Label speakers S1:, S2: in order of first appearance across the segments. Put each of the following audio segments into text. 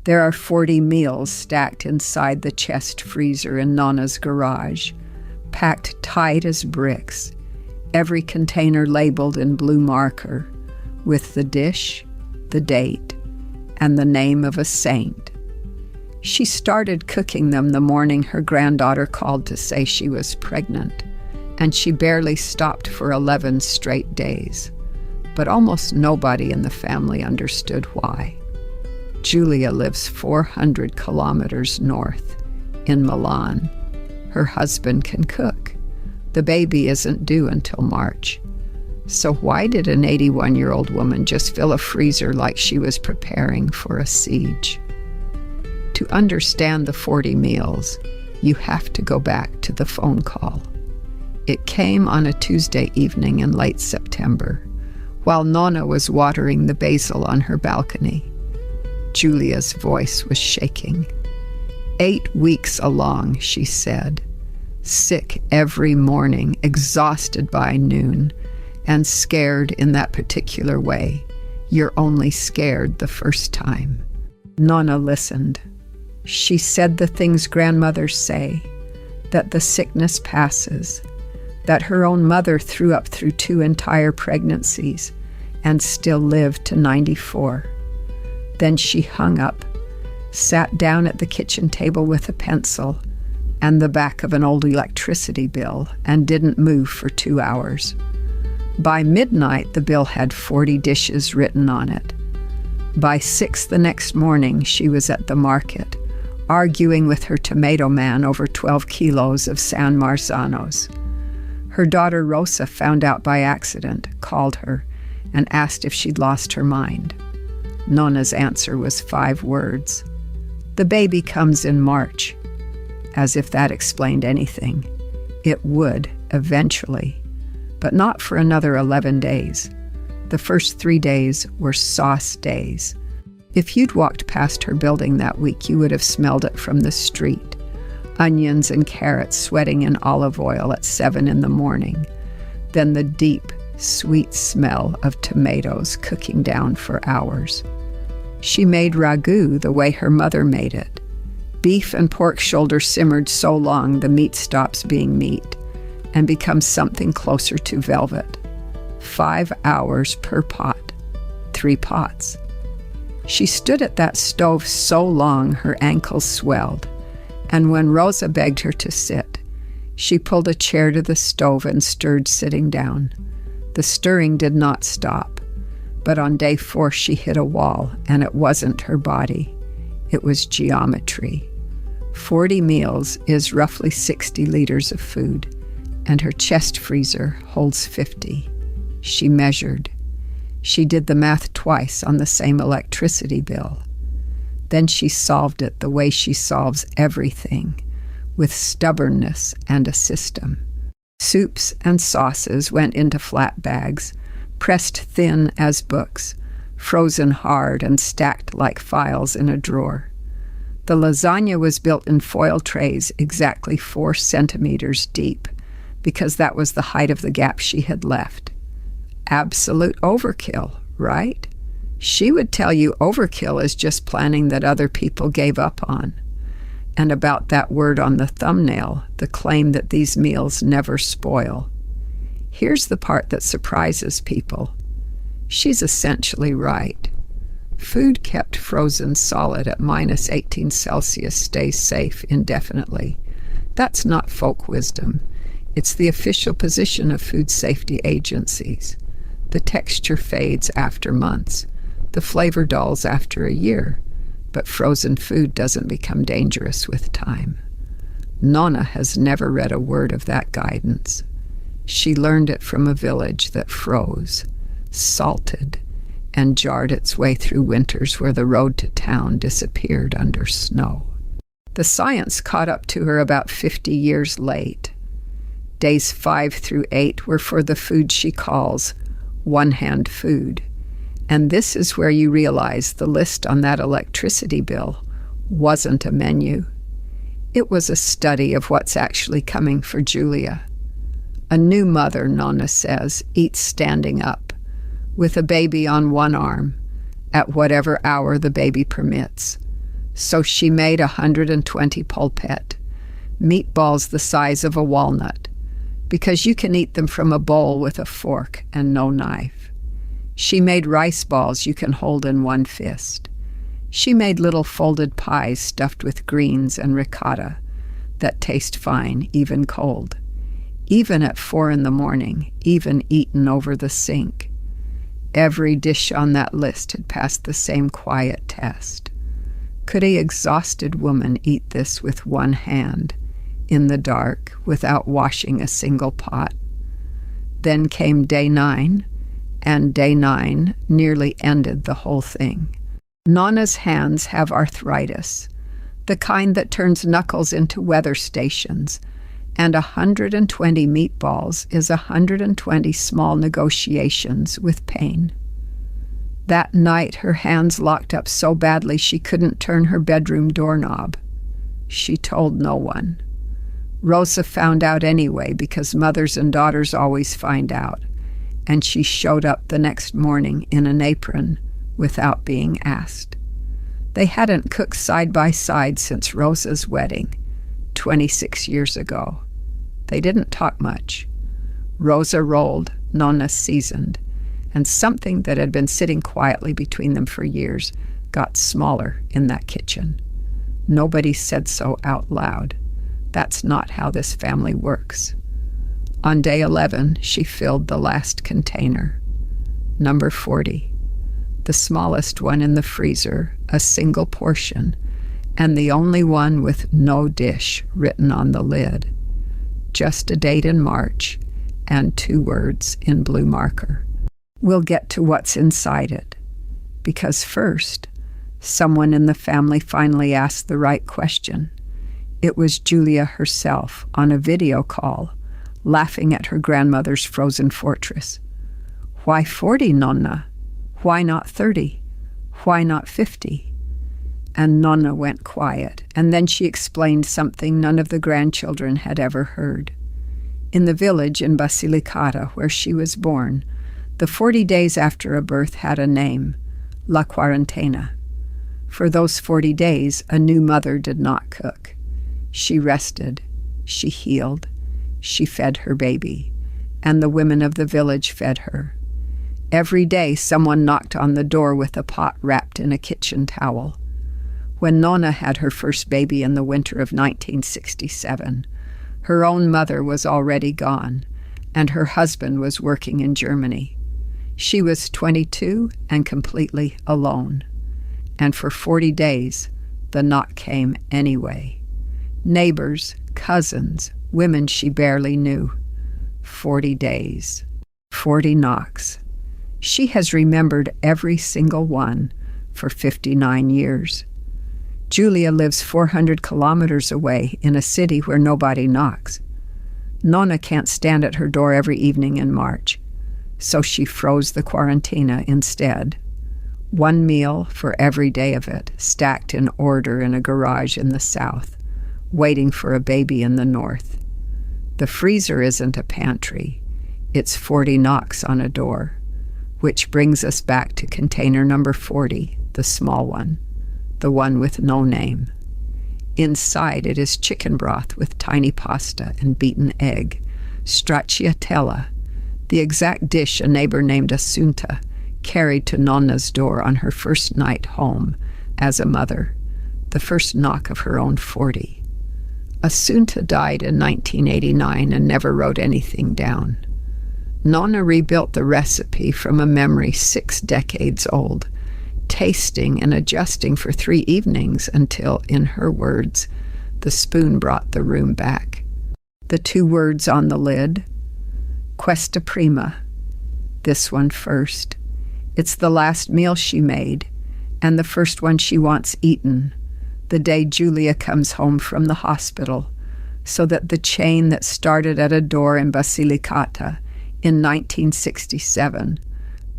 S1: There are 40 meals stacked inside the chest freezer in Nonna's garage, packed tight as bricks, every container labeled in blue marker, with the dish, the date, and the name of a saint. She started cooking them the morning her granddaughter called to say she was pregnant, and she barely stopped for 11 straight days. But almost nobody in the family understood why. Julia lives 400 kilometers north, in Milan. Her husband can cook. The baby isn't due until March. So why did an 81-year-old woman just fill a freezer like she was preparing for a siege? To understand the 40 meals, you have to go back to the phone call. It came on a Tuesday evening in late September, while Nonna was watering the basil on her balcony. Julia's voice was shaking. 8 weeks along, she said, sick every morning, exhausted by noon, and scared in that particular way. You're only scared the first time. Nonna listened. She said the things grandmothers say, that the sickness passes, that her own mother threw up through 2 entire pregnancies and still lived to 94. Then she hung up, sat down at the kitchen table with a pencil and the back of an old electricity bill and didn't move for 2 hours. By midnight, the bill had 40 dishes written on it. By 6 the next morning, she was at the market, arguing with her tomato man over 12 kilos of San Marzanos. Her daughter Rosa found out by accident, called her, and asked if she'd lost her mind. Nonna's answer was 5 words. The baby comes in March. As if that explained anything. It would, eventually, but not for another 11 days. The first 3 days were sauce days. If you'd walked past her building that week, you would have smelled it from the street. Onions and carrots sweating in olive oil at 7 in the morning. Then the deep, sweet smell of tomatoes cooking down for hours. She made ragu the way her mother made it. Beef and pork shoulder simmered so long the meat stops being meat and becomes something closer to velvet. 5 hours per pot. 3 pots. She stood at that stove so long her ankles swelled, and when Rosa begged her to sit, she pulled a chair to the stove and stirred sitting down. The stirring did not stop, but on day 4 she hit a wall, and it wasn't her body. It was geometry. 40 meals is roughly 60 liters of food, and her chest freezer holds 50. She measured. She did the math twice on the same electricity bill. Then she solved it the way she solves everything, with stubbornness and a system. Soups and sauces went into flat bags, pressed thin as books, frozen hard and stacked like files in a drawer. The lasagna was built in foil trays exactly 4 centimeters deep, because that was the height of the gap she had left. Absolute overkill, right? She would tell you overkill is just planning that other people gave up on. And about that word on the thumbnail, the claim that these meals never spoil. Here's the part that surprises people. She's essentially right. Food kept frozen solid at -18 Celsius stays safe indefinitely. That's not folk wisdom. It's the official position of food safety agencies. The texture fades after months. The flavor dulls after a year. But frozen food doesn't become dangerous with time. Nonna has never read a word of that guidance. She learned it from a village that froze, salted, and jarred its way through winters where the road to town disappeared under snow. The science caught up to her about 50 years late. Days 5 through 8 were for the food she calls one-hand food. And this is where you realize the list on that electricity bill wasn't a menu. It was a study of what's actually coming for Julia. A new mother, Nonna says, eats standing up, with a baby on one arm, at whatever hour the baby permits. So she made 120 polpette, meatballs the size of a walnut, because you can eat them from a bowl with a fork and no knife. She made rice balls you can hold in one fist. She made little folded pies stuffed with greens and ricotta that taste fine, even cold, even at 4 a.m, even eaten over the sink. Every dish on that list had passed the same quiet test. Could a exhausted woman eat this with one hand, in the dark, without washing a single pot? Then came day 9, and day 9 nearly ended the whole thing. Nonna's hands have arthritis, the kind that turns knuckles into weather stations, and 120 meatballs is 120 small negotiations with pain. That night her hands locked up so badly she couldn't turn her bedroom doorknob. She told no one. Rosa found out anyway because mothers and daughters always find out, and she showed up the next morning in an apron without being asked. They hadn't cooked side by side since Rosa's wedding, 26 years ago. They didn't talk much. Rosa rolled, Nonna seasoned, and something that had been sitting quietly between them for years got smaller in that kitchen. Nobody said so out loud. That's not how this family works. On day 11, she filled the last container, number 40, the smallest one in the freezer, a single portion, and the only one with no dish written on the lid. Just a date in March and 2 words in blue marker. We'll get to what's inside it, because first, someone in the family finally asked the right question. It was Julia herself on a video call, laughing at her grandmother's frozen fortress. Why 40, Nonna? Why not 30? Why not 50? And Nonna went quiet, and then she explained something none of the grandchildren had ever heard. In the village in Basilicata, where she was born, the 40 days after a birth had a name, La Quarantena. For those 40 days, a new mother did not cook. She rested, she healed, she fed her baby, and the women of the village fed her. Every day someone knocked on the door with a pot wrapped in a kitchen towel. When Nonna had her first baby in the winter of 1967, her own mother was already gone, and her husband was working in Germany. She was 22 and completely alone. And for 40 days, the knock came anyway. Neighbors, cousins, women she barely knew. 40 days, 40 knocks. She has remembered every single one for 59 years. Julia lives 400 kilometers away in a city where nobody knocks. Nonna can't stand at her door every evening in March, so she froze the quarantena instead. 1 meal for every day of it, stacked in order in a garage in the south, waiting for a baby in the north. The freezer isn't a pantry. It's 40 knocks on a door, which brings us back to container number 40, the small one, the one with no name. Inside it is chicken broth with tiny pasta and beaten egg, stracciatella, the exact dish a neighbor named Assunta carried to Nonna's door on her first night home as a mother, the first knock of her own 40. Assunta died in 1989 and never wrote anything down. Nonna rebuilt the recipe from a memory 6 decades old, tasting and adjusting for 3 evenings until, in her words, the spoon brought the room back. The 2 words on the lid, Questa prima, this one first. It's the last meal she made, and the first one she wants eaten, the day Julia comes home from the hospital, so that the chain that started at a door in Basilicata in 1967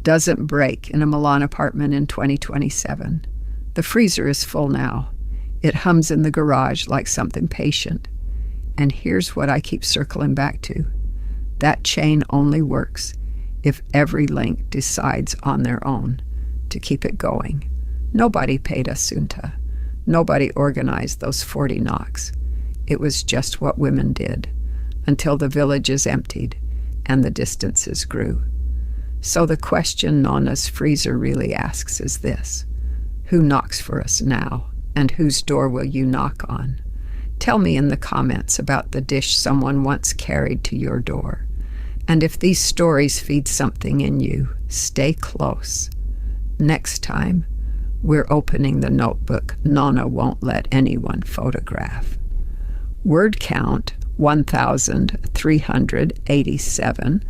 S1: doesn't break in a Milan apartment in 2027. The freezer is full now. It hums in the garage like something patient. And here's what I keep circling back to. That chain only works if every link decides on their own to keep it going. Nobody paid Assunta. Nobody organized those 40 knocks. It was just what women did, until the villages emptied and the distances grew. So the question Nonna's freezer really asks is this: who knocks for us now, and whose door will you knock on? Tell me in the comments about the dish someone once carried to your door. And if these stories feed something in you, stay close. Next time, we're opening the notebook Nonna won't let anyone photograph. Word count 1,387.